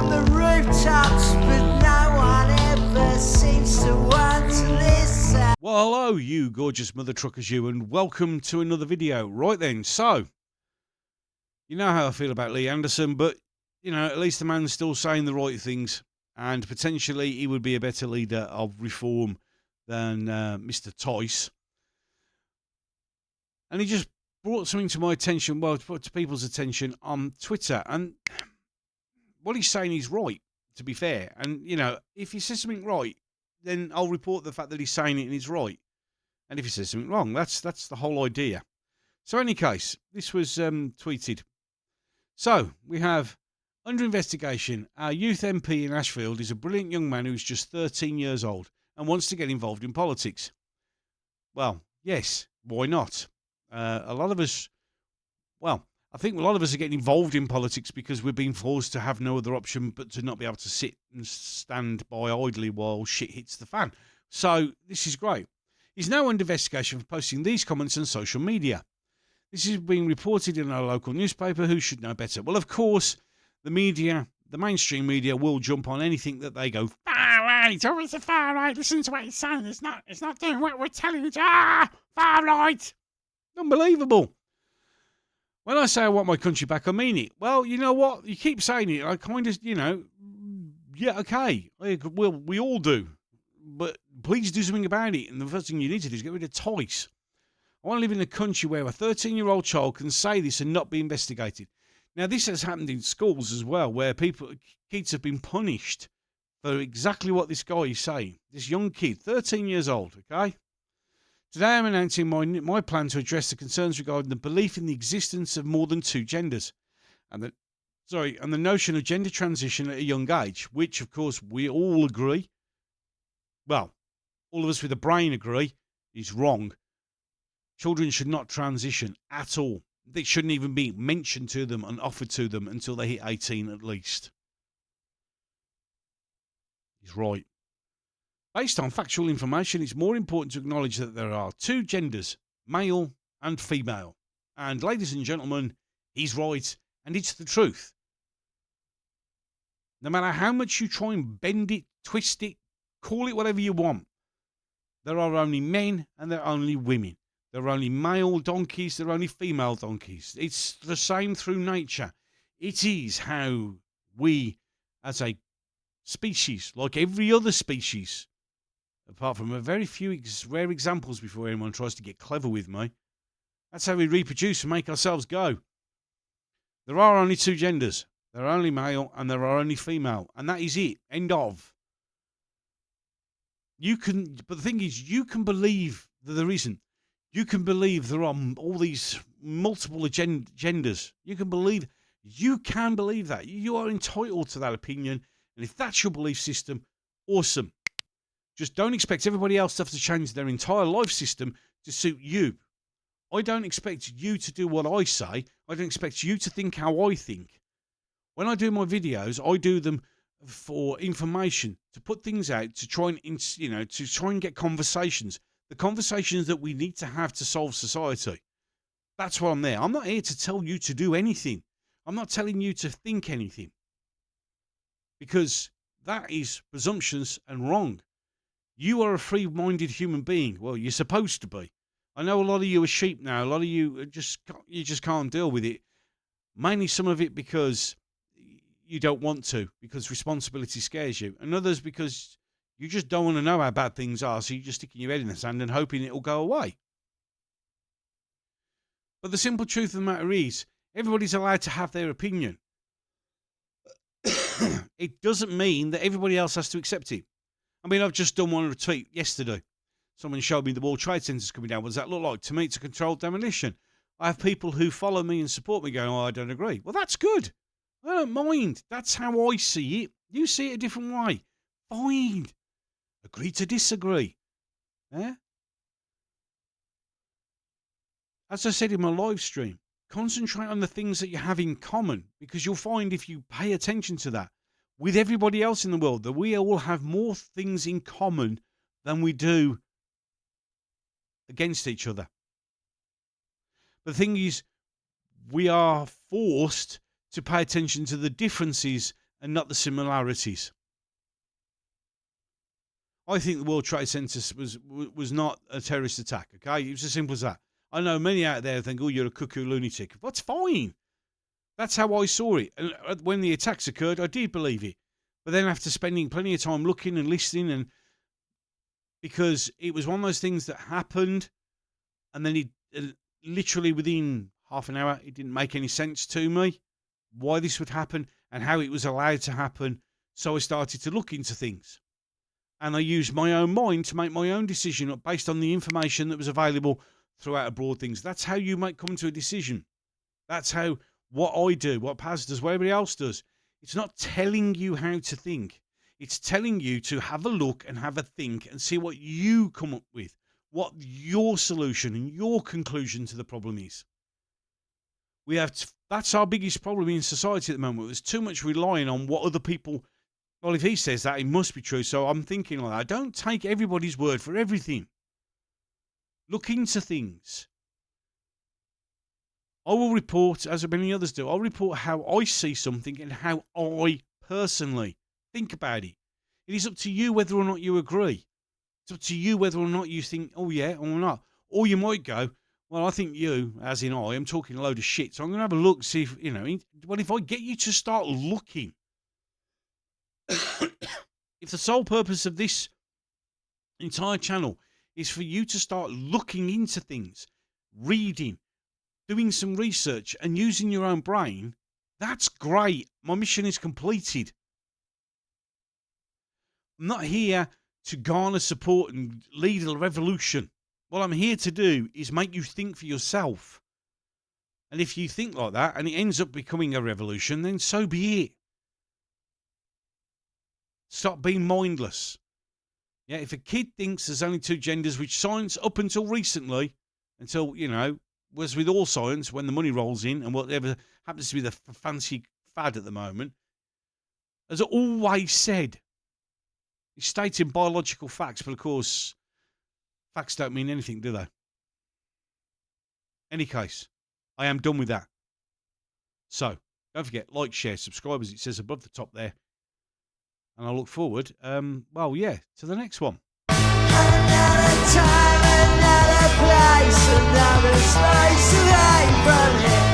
on the rooftops, but no one ever seems to want to listen. Well, hello, you gorgeous mother truckers, you, and welcome to another video. Right then, so, you know how I feel about Lee Anderson, but, you know, at least the man's still saying the right things, and potentially he would be a better leader of reform than Mr. Tice. And he just brought something to my attention, well, to people's attention on Twitter, and what he's saying is right, to be fair. And, you know, if he says something right, then I'll report the fact that he's saying it and he's right. And if he says something wrong, that's the whole idea. So, in any case, this was tweeted. So, we have, under investigation, our youth MP in Ashfield is a brilliant young man who's just 13 years old and wants to get involved in politics. Well, yes, why not? A lot of us, well, I think a lot of us are getting involved in politics because we're being forced to have no other option but to not be able to sit and stand by idly while shit hits the fan. So, this is great. He's now under investigation for posting these comments on social media. This is being reported in our local newspaper, who should know better. Well, of course, the media, the mainstream media, will jump on anything that they go, far right, oh, it's a far right, listen to what he's saying, it's not doing what we're telling you, far right. Unbelievable. When I say I want my country back, I mean it. Well, you know what? You keep saying it, I kind of, you know, yeah, okay, well, we all do. But please do something about it. And the first thing you need to do is get rid of Tice. I want to live in a country where a 13-year-old child can say this and not be investigated. Now, this has happened in schools as well, where kids have been punished for exactly what this guy is saying. This young kid, 13 years old, okay? Today I'm announcing my plan to address the concerns regarding the belief in the existence of more than two genders. And the notion of gender transition at a young age, which, of course, we all agree, well, all of us with a brain agree, is wrong. Children should not transition at all. They shouldn't even be mentioned to them and offered to them until they hit 18 at least. He's right. Based on factual information, it's more important to acknowledge that there are two genders, male and female. And ladies and gentlemen, he's right, and it's the truth. No matter how much you try and bend it, twist it, call it whatever you want, there are only men and there are only women. There are only male donkeys, there are only female donkeys. It's the same through nature. It is how we, as a species, like every other species, apart from a very few rare examples before anyone tries to get clever with me, that's how we reproduce and make ourselves go. There are only two genders. There are only male and there are only female. And that is it. End of. But the thing is, you can believe that there isn't. You can believe there are all these multiple genders. You can believe that. You are entitled to that opinion. And if that's your belief system, awesome. Just don't expect everybody else to have to change their entire life system to suit you. I don't expect you to do what I say. I don't expect you to think how I think. When I do my videos, I do them for information, to put things out, to try and get conversations. The conversations that we need to have to solve society. That's why I'm there. I'm not here to tell you to do anything. I'm not telling you to think anything. Because that is presumptuous and wrong. You are a free-minded human being. Well, you're supposed to be. I know a lot of you are sheep now. A lot of you just can't deal with it. Mainly some of it because you don't want to, because responsibility scares you. And others because you just don't want to know how bad things are, so you're just sticking your head in the sand and hoping it'll go away. But the simple truth of the matter is, everybody's allowed to have their opinion. It doesn't mean that everybody else has to accept it. I mean, I've just done one retweet yesterday. Someone showed me the World Trade Centers coming down. What does that look like? To me, it's a controlled demolition. I have people who follow me and support me going, oh, I don't agree. Well, that's good. I don't mind. That's how I see it. You see it a different way. Fine. Agree to disagree. Yeah? As I said in my live stream, concentrate on the things that you have in common, because you'll find if you pay attention to that, with everybody else in the world, that we all have more things in common than we do against each other. But the thing is, we are forced to pay attention to the differences and not the similarities. I think the World Trade Center was not a terrorist attack, okay? It was as simple as that. I know many out there think, oh, you're a cuckoo lunatic. That's fine. That's how I saw it. And when the attacks occurred, I did believe it. But then after spending plenty of time looking and listening, and because it was one of those things that happened, and then it literally within half an hour, it didn't make any sense to me why this would happen and how it was allowed to happen. So I started to look into things. And I used my own mind to make my own decision based on the information that was available throughout abroad things. That's how you might come to a decision. That's how what I do, what Paz does, what everybody else does. It's not telling you how to think. It's telling you to have a look and have a think and see what you come up with, what your solution and your conclusion to the problem is. That's our biggest problem in society at the moment. There's too much relying on what other people. Well, if he says that, it must be true. So I'm thinking like that. Don't take everybody's word for everything. Look into things. I will report, as many others do, I'll report how I see something and how I personally think about it. It is up to you whether or not you agree. It's up to you whether or not you think, oh yeah, or not. Or you might go, well, I think you, as in I, am talking a load of shit. So I'm going to have a look, see if, well, if I get you to start looking, if the sole purpose of this entire channel is for you to start looking into things, reading, doing some research and using your own brain, that's great. My mission is completed. I'm not here to garner support and lead a revolution. What I'm here to do is make you think for yourself. And if you think like that and it ends up becoming a revolution, then so be it. Stop being mindless. Yeah, if a kid thinks there's only two genders, which science up until recently, until, was with all science when the money rolls in and whatever happens to be the fancy fad at the moment, as always said, it's stating biological facts, but of course, facts don't mean anything, do they? Any case, I am done with that. So, don't forget, like, share, subscribe, as it says above the top there. And I look forward, to the next one. Another time, another place, another slice away from here.